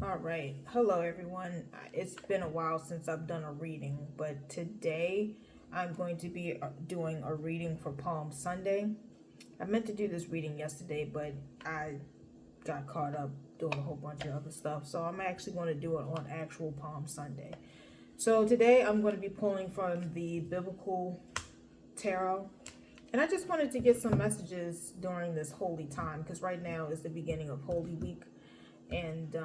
All right. Hello, everyone. It's been a while since I've done a reading, but today I'm going to be doing a reading for Palm Sunday. I meant to do this reading yesterday, but I got caught up doing a whole bunch of other stuff. So I'm actually going to do it on actual Palm Sunday. So today I'm going to be pulling from the Biblical Tarot. And I just wanted to get some messages during this holy time because right now is the beginning of Holy Week. And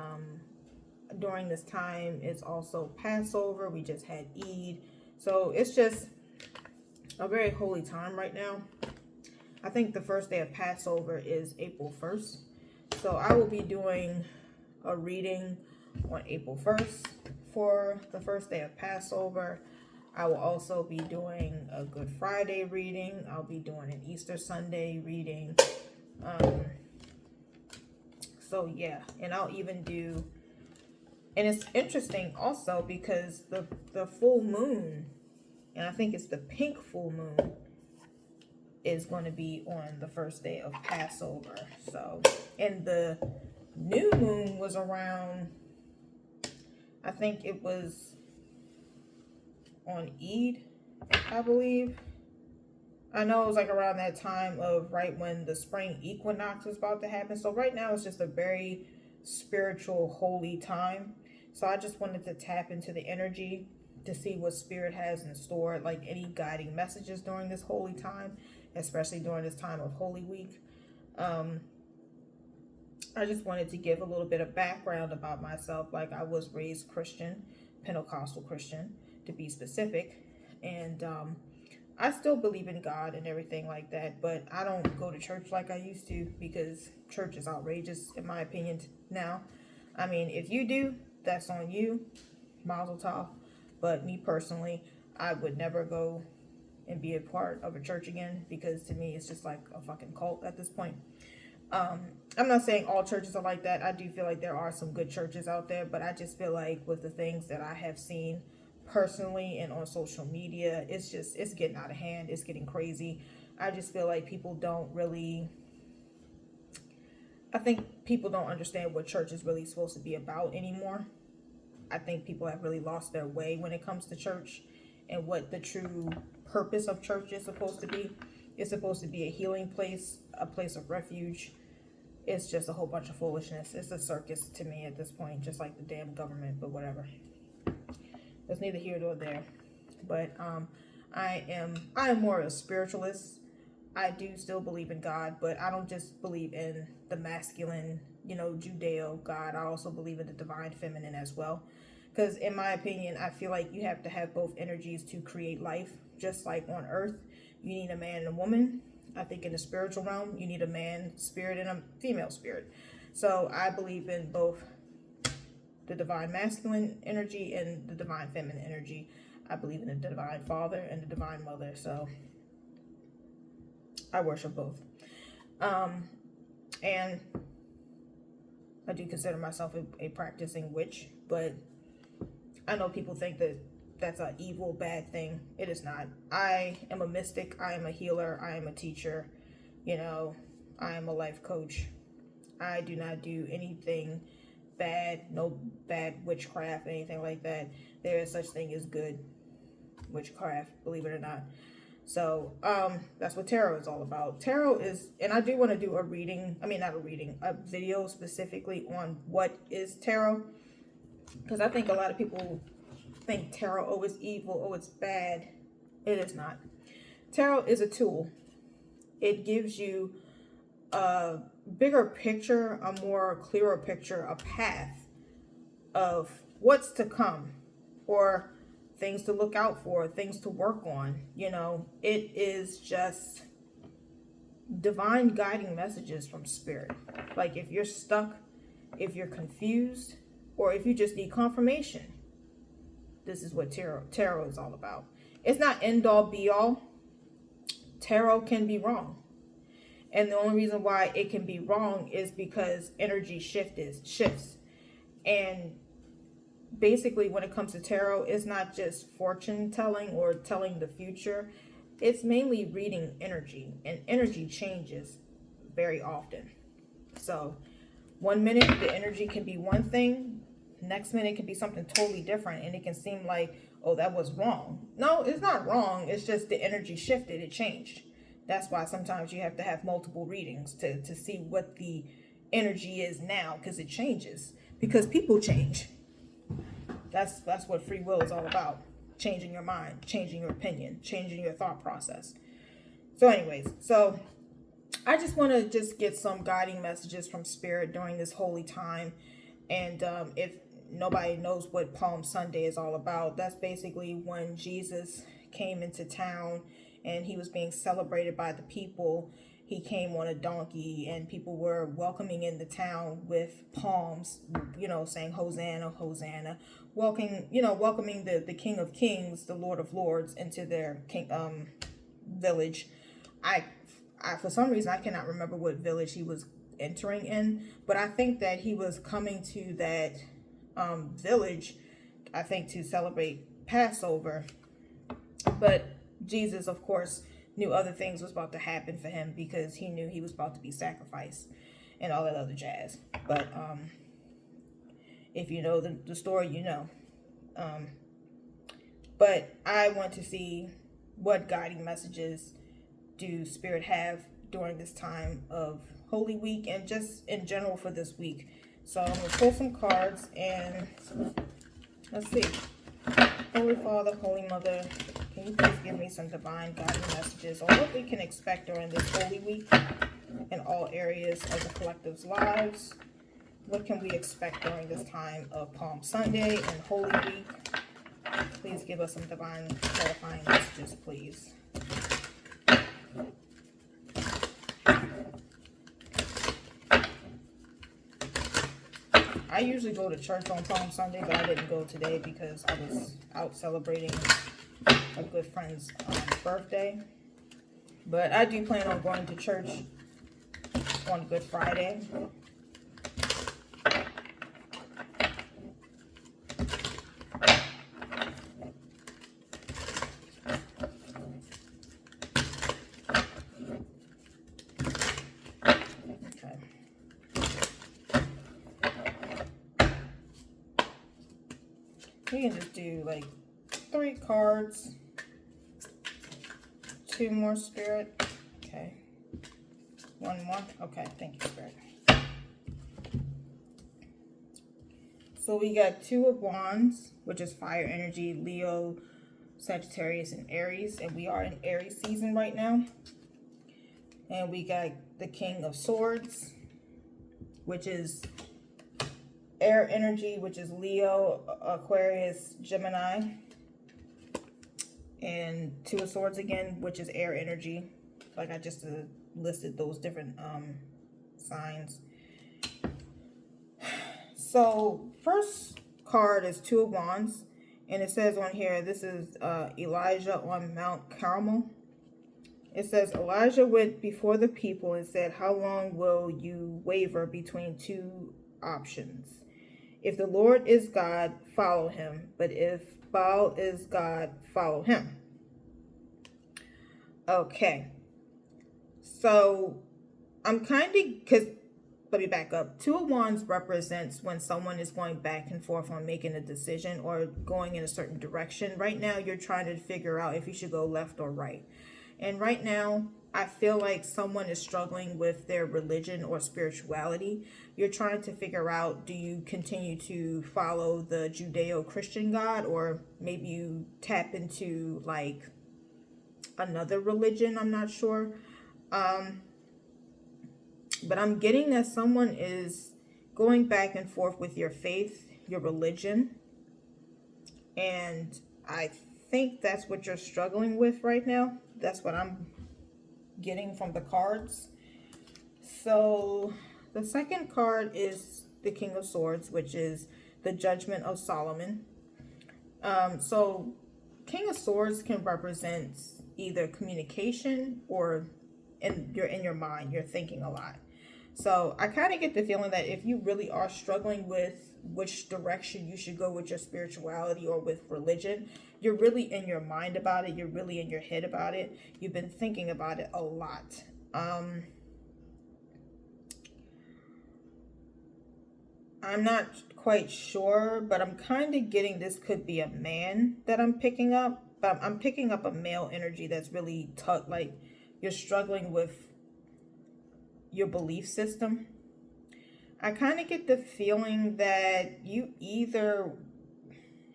during this time it's also Passover. We just had Eid. So it's just a very holy time right now. I think the first day of Passover is April 1st. So I will be doing a reading on April 1st for the first day of Passover. I will also be doing a Good Friday reading. I'll be doing an Easter Sunday reading. So yeah, and I'll even do, and it's interesting also because the full moon, and I think it's the pink full moon, is going to be on the first day of Passover. So, and the new moon was around, I think it was on Eid, I believe. I know it was like around that time of right when the spring equinox was about to happen. So right now it's just a very spiritual, holy time. So I just wanted to tap into the energy to see what spirit has in store, like any guiding messages during this holy time, especially during this time of Holy Week. I just wanted to give a little bit of background about myself. Like I was raised Christian, Pentecostal Christian to be specific. And I still believe in God and everything like that, but I don't go to church like I used to because church is outrageous in my opinion now. I mean, if you do, that's on you, Mazel Tov. But me personally, I would never go and be a part of a church again because to me it's just like a fucking cult at this point. I'm not saying all churches are like that. I do feel like there are some good churches out there, but I just feel like with the things that I have seen personally and on social media, it's getting out of hand. It's getting crazy. I just feel like I think people don't understand what church is really supposed to be about anymore. I think people have really lost their way when it comes to church and what the true purpose of church is supposed to be. It's supposed to be a healing place, a place of refuge. It's just a whole bunch of foolishness. It's a circus to me at this point, just like the damn government, but whatever. That's neither here nor there. But I am more of a spiritualist. I do still believe in God, but I don't just believe in the masculine, Judeo God. I also believe in the divine feminine as well. Because in my opinion, I feel like you have to have both energies to create life. Just like on earth, you need a man and a woman. I think in the spiritual realm, you need a man spirit and a female spirit. So I believe in both the divine masculine energy and the divine feminine energy. I believe in the divine father and the divine mother. So I worship both. And I do consider myself a practicing witch, but I know people think that that's an evil, bad thing. It is not. I am a mystic. I am a healer. I am a teacher. I am a life coach. I do not do anything bad, no bad witchcraft, anything like that. There is such thing as good witchcraft, believe it or not. So that's what tarot is all about. Tarot is, and I do want to do a reading, I mean not a reading, a video specifically on what is tarot. Because I think a lot of people think tarot, oh it's evil, oh it's bad. It is not. Tarot is a tool. It gives you a bigger picture, a more clearer picture, a path of what's to come, or things to look out for, things to work on. It is just divine guiding messages from spirit. Like if you're stuck, if you're confused, or if you just need confirmation, this is what tarot is all about. It's not end all be all. Tarot can be wrong. And the only reason why it can be wrong is because energy shifts. And basically when it comes to tarot, it's not just fortune telling or telling the future. It's mainly reading energy, and energy changes very often. So 1 minute the energy can be one thing, next minute it can be something totally different, and it can seem like, oh, that was wrong. No, it's not wrong. It's just the energy shifted, it changed. That's why sometimes you have to have multiple readings to see what the energy is now, because it changes, because people change. That's what free will is all about. Changing your mind, changing your opinion, changing your thought process. So anyways, so I just want to just get some guiding messages from Spirit during this holy time. And if nobody knows what Palm Sunday is all about, that's basically when Jesus came into town and he was being celebrated by the people. He came on a donkey and people were welcoming in the town with palms, saying Hosanna, Hosanna, welcoming the King of Kings, the Lord of Lords, into their village. I for some reason I cannot remember what village he was entering in, but I think that he was coming to that village, I think, to celebrate Passover. But Jesus, of course, knew other things was about to happen for him, because he knew he was about to be sacrificed and all that other jazz. But if you know the story, you know. But I want to see what guiding messages do Spirit have during this time of Holy Week and just in general for this week. So I'm going to pull some cards and let's see. Holy Father, Holy Mother, can you please give me some divine guiding messages on what we can expect during this Holy Week in all areas of the collective's lives? What can we expect during this time of Palm Sunday and Holy Week? Please give us some divine clarifying messages, please. I usually go to church on Palm Sunday, but I didn't go today because I was out celebrating a good friend's birthday. But I do plan on going to church on Good Friday. We can just do like 3 cards, 2 more, Spirit. Okay, 1 more. Okay, thank you, Spirit. So we got 2 of Wands, which is fire energy, Leo, Sagittarius, and Aries, and we are in Aries season right now. And we got the King of Swords, which is air energy, which is Leo, Aquarius, Gemini, and 2 of Swords again, which is air energy. Like I just listed those different signs. So first card is 2 of Wands, and it says on here, this is Elijah on Mount Carmel. It says, Elijah went before the people and said, how long will you waver between 2 options? If the Lord is God, follow him. But if Baal is God, follow him. Okay. So I'm kind of, because, let me back up. 2 of Wands represents when someone is going back and forth on making a decision or going in a certain direction. Right now, you're trying to figure out if you should go left or right. And right now, I feel like someone is struggling with their religion or spirituality. You're trying to figure out, do you continue to follow the Judeo-Christian God, or maybe you tap into like another religion? I'm not sure. But I'm getting that someone is going back and forth with your faith, your religion. And I think that's what you're struggling with right now. That's what I'm getting from the cards. So the second card is the King of Swords, which is the Judgment of Solomon. So King of Swords can represent either communication or you're in your mind, you're thinking a lot. So I kind of get the feeling that if you really are struggling with which direction you should go with your spirituality or with religion, you're really in your mind about it. You're really in your head about it. You've been thinking about it a lot. I'm not quite sure, but I'm kind of getting this could be a man that I'm picking up. But I'm picking up a male energy that's really tough. Like you're struggling with your belief system. I kind of get the feeling that you either,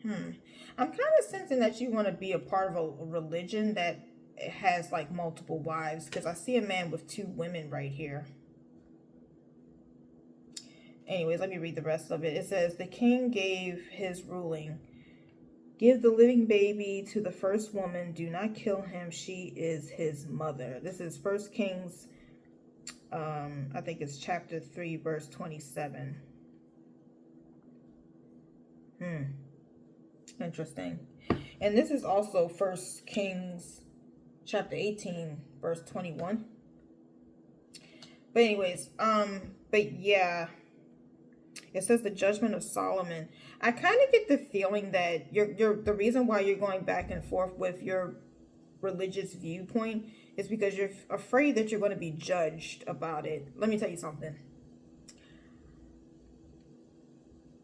I'm kind of sensing that you want to be a part of a religion that has like multiple wives because I see a man with two women right here. Anyways, let me read the rest of it. It says, the king gave his ruling. Give the living baby to the first woman. Do not kill him. She is his mother. This is First Kings, I think it's chapter 3, verse 27. Interesting. And this is also First Kings chapter 18, verse 21. But anyways, but yeah. It says the judgment of Solomon. I kind of get the feeling that you're the reason why you're going back and forth with your religious viewpoint is because you're afraid that you're going to be judged about it. Let me tell you something.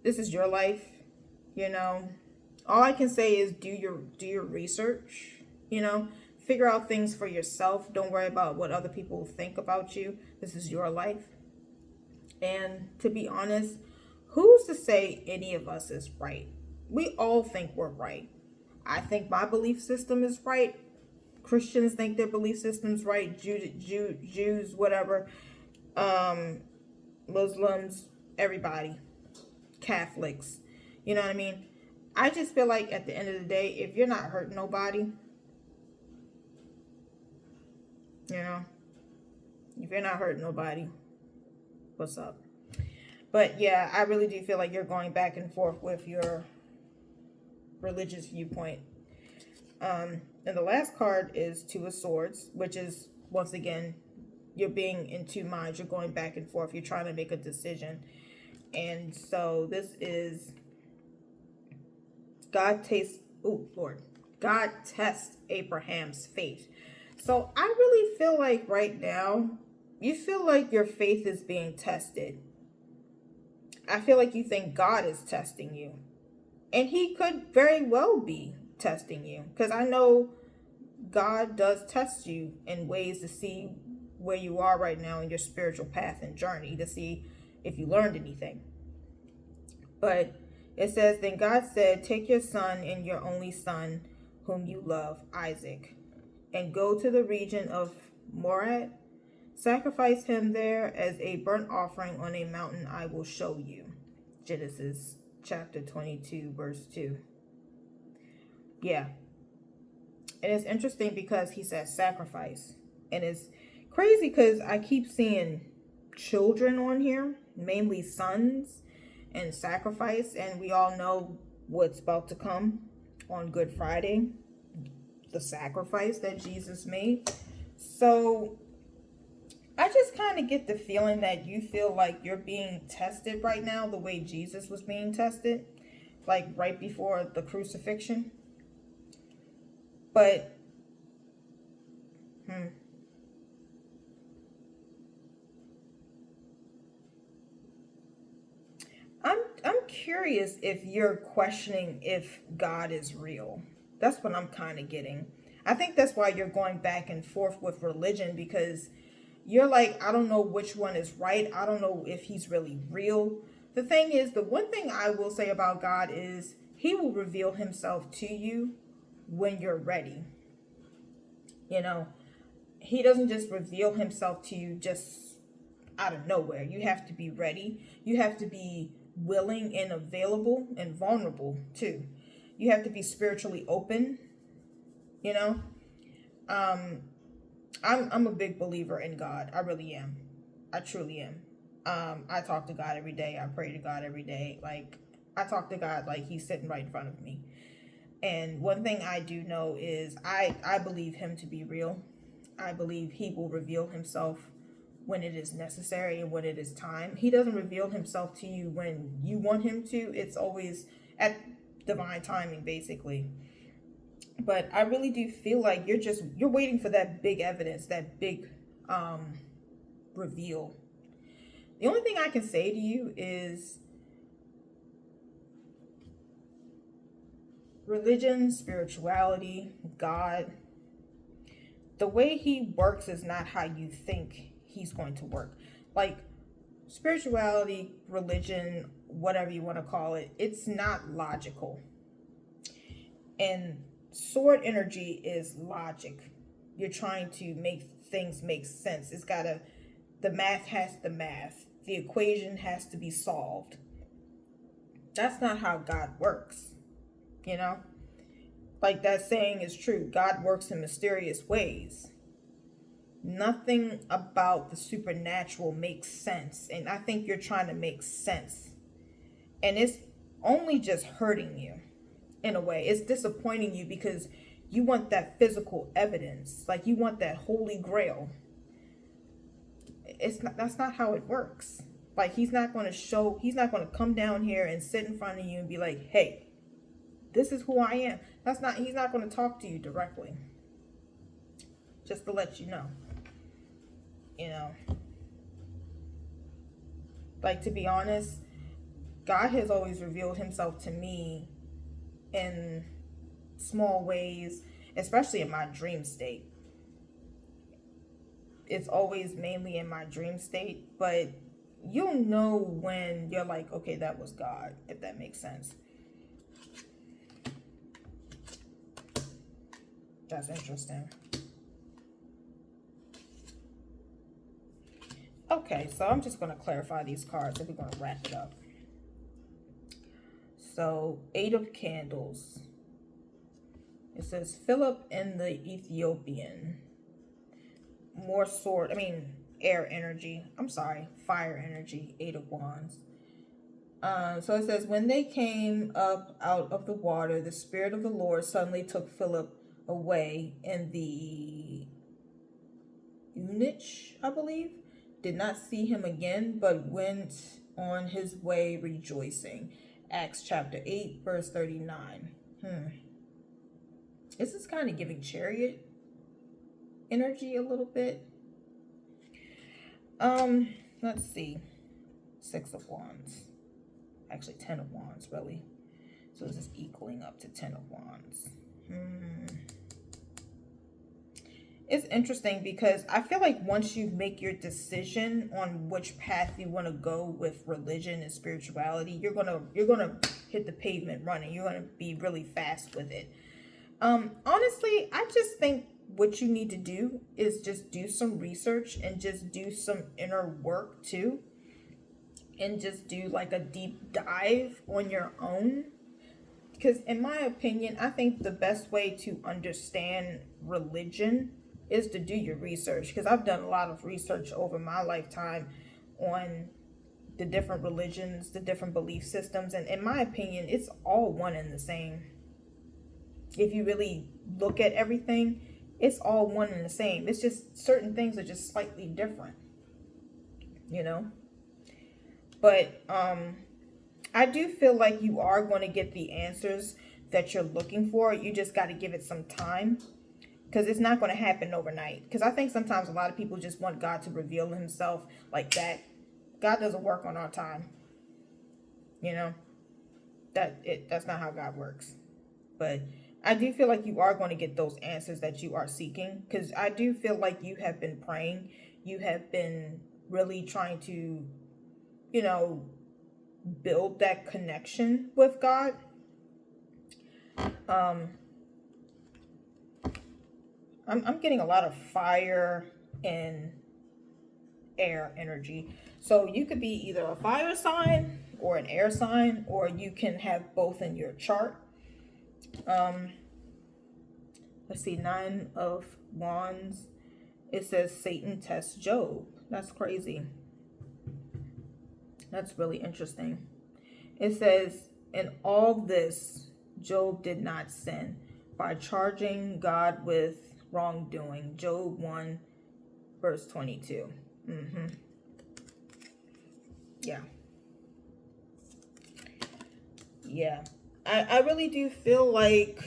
This is your life, you know. All I can say is do your research, you know. Figure out things for yourself. Don't worry about what other people think about you. This is your life. And to be honest, who's to say any of us is right? We all think we're right. I think my belief system is right. Christians think their belief system's right. Jews, whatever. Muslims, everybody. Catholics. You know what I mean? I just feel like at the end of the day, if you're not hurting nobody, you know, if you're not hurting nobody, what's up? But yeah, I really do feel like you're going back and forth with your religious viewpoint. And the last card is Two of Swords, which is, once again, you're being in two minds. You're going back and forth. You're trying to make a decision. And so this is God tests Abraham's faith. So I really feel like right now, you feel like your faith is being tested. I feel like you think God is testing you. And he could very well be testing you. Because I know God does test you in ways to see where you are right now in your spiritual path and journey, to see if you learned anything. But it says, then God said, take your son and your only son, whom you love, Isaac, and go to the region of Moriah. Sacrifice him there as a burnt offering on a mountain I will show you. Genesis chapter 22, verse 2. Yeah. And it's interesting because he says sacrifice. And it's crazy because I keep seeing children on here, mainly sons, and sacrifice. And we all know what's about to come on Good Friday, the sacrifice that Jesus made. So I just kind of get the feeling that you feel like you're being tested right now the way Jesus was being tested, like right before the crucifixion. But, I'm curious if you're questioning if God is real. That's what I'm kind of getting. I think that's why you're going back and forth with religion, because you're like, I don't know which one is right. I don't know if he's really real. The thing is, the one thing I will say about God is he will reveal himself to you when you're ready. You know, he doesn't just reveal himself to you just out of nowhere. You have to be ready. You have to be willing and available and vulnerable too. You have to be spiritually open, you know. I'm a big believer in God. I really am. I truly am. I talk to God every day. I pray to God every day. Like, I talk to God like he's sitting right in front of me. And one thing I do know is I believe him to be real. I believe he will reveal himself when it is necessary and when it is time. He doesn't reveal himself to you when you want him to. It's always at divine timing, basically. But I really do feel like you're waiting for that big evidence, that big reveal. The only thing I can say to you is Religion, spirituality, God, the way he works is not how you think he's going to work. Like spirituality, religion, whatever you want to call it, it's not logical. And sword energy is logic. You're trying to make things make sense. The math has the math. The equation has to be solved. That's not how God works, you know? Like that saying is true. God works in mysterious ways. Nothing about the supernatural makes sense. And I think you're trying to make sense. And it's only just hurting you in a way. It's disappointing you because you want that physical evidence. Like you want that holy grail. That's not how it works. Like he's not going to come down here and sit in front of you and be like, hey, this is who I am. He's not going to talk to you directly. Just to let you know. You know. Like to be honest, God has always revealed himself to me in small ways, especially in my dream state. It's always mainly in my dream state, but you'll know when you're like, okay, that was God, if that makes sense. That's interesting. Okay, so I'm just going to clarify these cards and we're going to wrap it up. So, 8 of Candles. It says Philip and the Ethiopian. Air energy. Fire energy. 8 of Wands. So it says, when they came up out of the water, the Spirit of the Lord suddenly took Philip away, and the eunuch, I believe, did not see him again, but went on his way rejoicing. Acts chapter 8, verse 39. This is kind of giving Chariot energy a little bit. Let's see. 6 of Wands. Actually, 10 of Wands, really. So this is equaling up to 10 of Wands. It's interesting because I feel like once you make your decision on which path you want to go with religion and spirituality, you're gonna hit the pavement running. You're gonna be really fast with it. Honestly, I just think what you need to do is just do some research and just do some inner work too. And just do like a deep dive on your own. Because in my opinion, I think the best way to understand religion is to do your research. Because I've done a lot of research over my lifetime on the different religions, the different belief systems. And in my opinion, it's all one and the same. If you really look at everything, it's all one and the same. It's just certain things are just slightly different, you know? But I do feel like you are going to get the answers that you're looking for. You just got to give it some time, because it's not going to happen overnight. Because I think sometimes a lot of people just want God to reveal himself like that. God doesn't work on our time. You know, that's not how God works. But I do feel like you are going to get those answers that you are seeking, because I do feel like you have been praying. You have been really trying to, you know, build that connection with God. I'm getting a lot of fire and air energy. So you could be either a fire sign or an air sign, or you can have both in your chart. Let's see, 9 of Wands. It says Satan tests Job. That's crazy. That's really interesting. It says, in all this, Job did not sin by charging God with wrongdoing. Job 1, verse 22. Yeah. Yeah. I really do feel like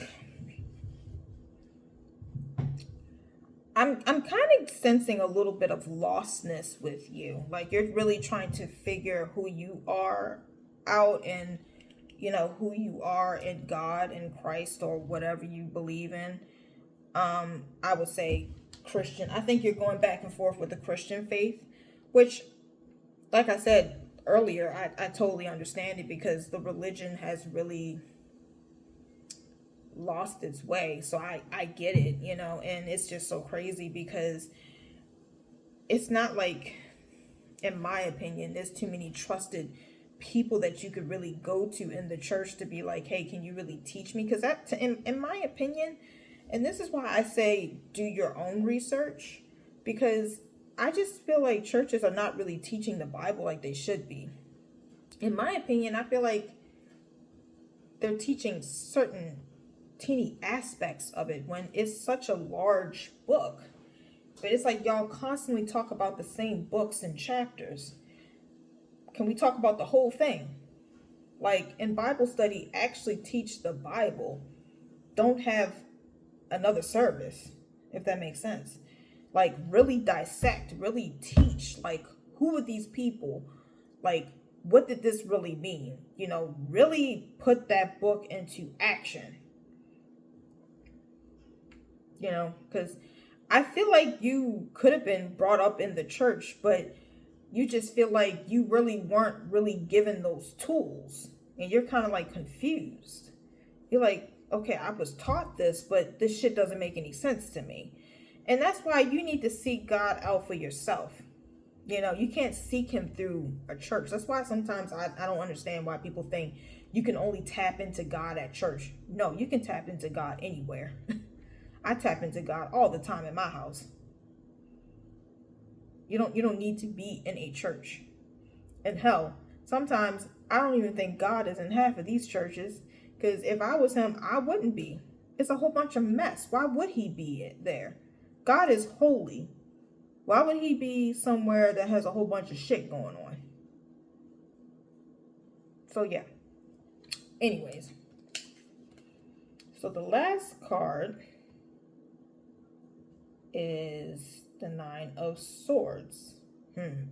I'm kind of sensing a little bit of lostness with you. Like you're really trying to figure who you are out, and who you are in God and Christ or whatever you believe in, I would say Christian. I think you're going back and forth with the Christian faith, which, like I said earlier, I totally understand it because the religion has really lost its way. So I get it, and it's just so crazy because it's not like, in my opinion, there's too many trusted people that you could really go to in the church to be like, hey, can you really teach me? Because that, in my opinion, and this is why I say do your own research, because I just feel like churches are not really teaching the Bible like they should be. In my opinion, I feel like they're teaching certain teeny aspects of it when it's such a large book. But it's like y'all constantly talk about the same books and chapters. Can we talk about the whole thing? Like in Bible study, actually teach the Bible. Don't have another service, if that makes sense. Like really dissect, really teach. Like, who are these people? Like, what did this really mean? Really put that book into action. Because I feel like you could have been brought up in the church, but you just feel like you really weren't really given those tools. And you're kind of like confused. You're like, okay, I was taught this, but this shit doesn't make any sense to me. And that's why you need to seek God out for yourself. You can't seek him through a church. That's why sometimes I don't understand why people think you can only tap into God at church. No, you can tap into God anywhere. I tap into God all the time in my house. You don't need to be in a church. And hell, sometimes I don't even think God is in half of these churches, because if I was him, I wouldn't be. It's a whole bunch of mess. Why would he be there? God is holy. Why would he be somewhere that has a whole bunch of shit going on? So yeah. Anyways. So the last card is the Nine of Swords.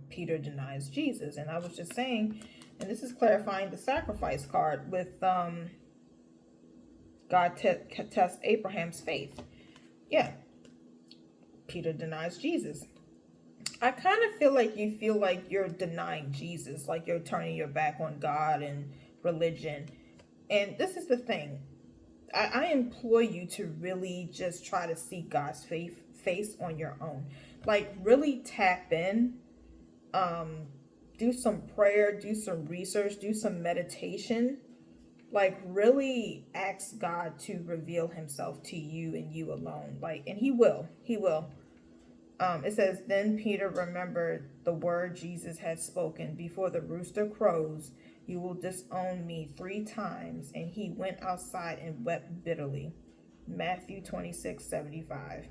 Peter denies Jesus. And I was just saying, and this is clarifying the sacrifice card with God tests Abraham's faith. Yeah. Peter denies Jesus. I kind of feel like you're denying Jesus, like you're turning your back on God and religion. And this is the thing. I implore you to really just try to see God's face on your own. Like really tap in, do some prayer, do some research, do some meditation. Like really ask God to reveal himself to you and you alone. Like, and he will. It says, then Peter remembered the word Jesus had spoken, before the rooster crows, you will disown me 3 times. And he went outside and wept bitterly. Matthew 26:75.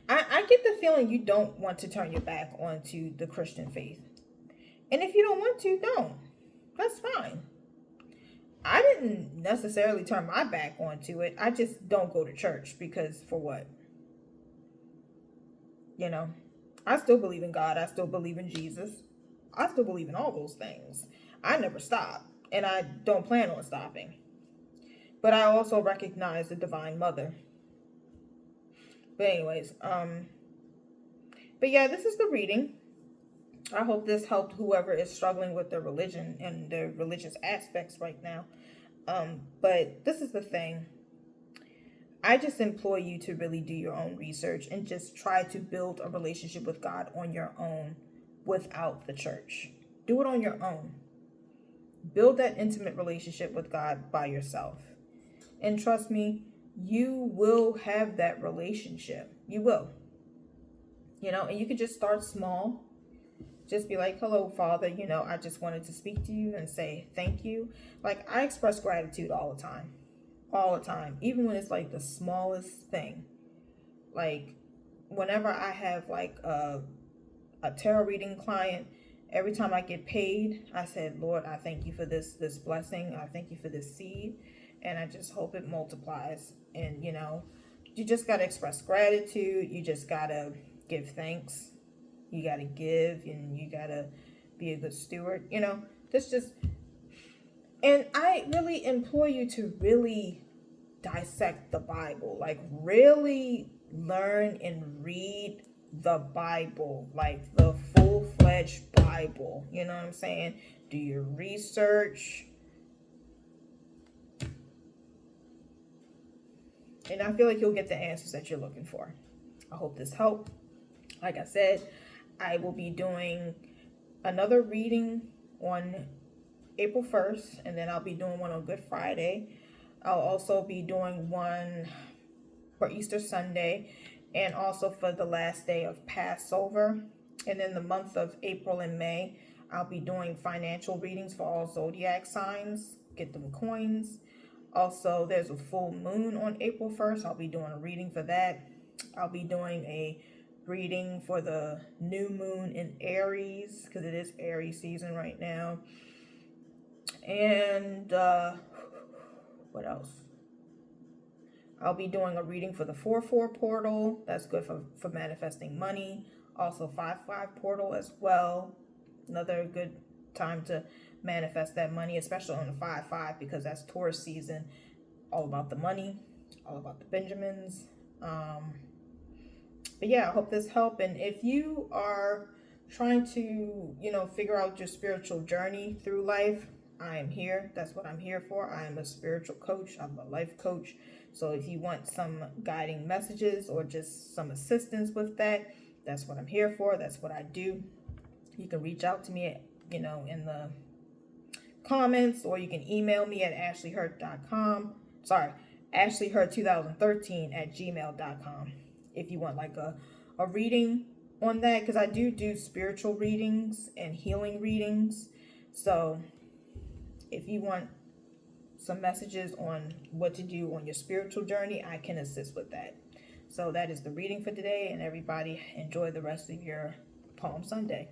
I get the feeling you don't want to turn your back onto the Christian faith. And if you don't want to, don't. That's fine. I didn't necessarily turn my back onto it. I just don't go to church because for what? I still believe in God. I still believe in Jesus. I still believe in all those things. I never stop, and I don't plan on stopping. But I also recognize the Divine Mother. But anyways, but yeah, this is the reading. I hope this helped whoever is struggling with their religion and their religious aspects right now. But this is the thing. I just implore you to really do your own research and just try to build a relationship with God on your own without the church. Do it on your own. Build that intimate relationship with God by yourself. And trust me, you will have that relationship. You will. And you can just start small. Just be like, hello, Father, I just wanted to speak to you and say thank you. Like, I express gratitude all the time. All the time. Even when it's like the smallest thing. Like, whenever I have like a tarot reading client, every time I get paid, I said, Lord, I thank you for this blessing. I thank you for this seed. And I just hope it multiplies. And, you just got to express gratitude. You just got to give thanks. You got to give, and you got to be a good steward. You know, this just, and I really implore you to really dissect the Bible, like really learn and read the Bible, like the full-fledged Bible. You know what I'm saying? Do your research. And I feel like you'll get the answers that you're looking for. I hope this helped. Like I said, I will be doing another reading on April 1st, and then I'll be doing one on Good Friday. I'll also be doing one for Easter Sunday, and also for the last day of Passover. And in the month of April and May, I'll be doing financial readings for all zodiac signs. Get them coins. Also, there's a full moon on April 1st. I'll be doing a reading for that. I'll be doing a reading for the new moon in Aries, because it is Aries season right now. And what else? I'll be doing a reading for the 4-4 portal. That's good for manifesting money. Also 5-5 portal as well. Another good time to manifest that money, especially on the 5-5, because that's Taurus season. All about the money, all about the Benjamins. But yeah, I hope this helped. And if you are trying to, figure out your spiritual journey through life, I am here. That's what I'm here for. I am a spiritual coach. I'm a life coach. So if you want some guiding messages or just some assistance with that, that's what I'm here for. That's what I do. You can reach out to me, in the comments, or you can email me at ashleyhurt.com. Sorry, ashleyhurt2013@gmail.com. If you want like a reading on that, because I do spiritual readings and healing readings. So if you want some messages on what to do on your spiritual journey, I can assist with that. So that is the reading for today, and everybody enjoy the rest of your Palm Sunday.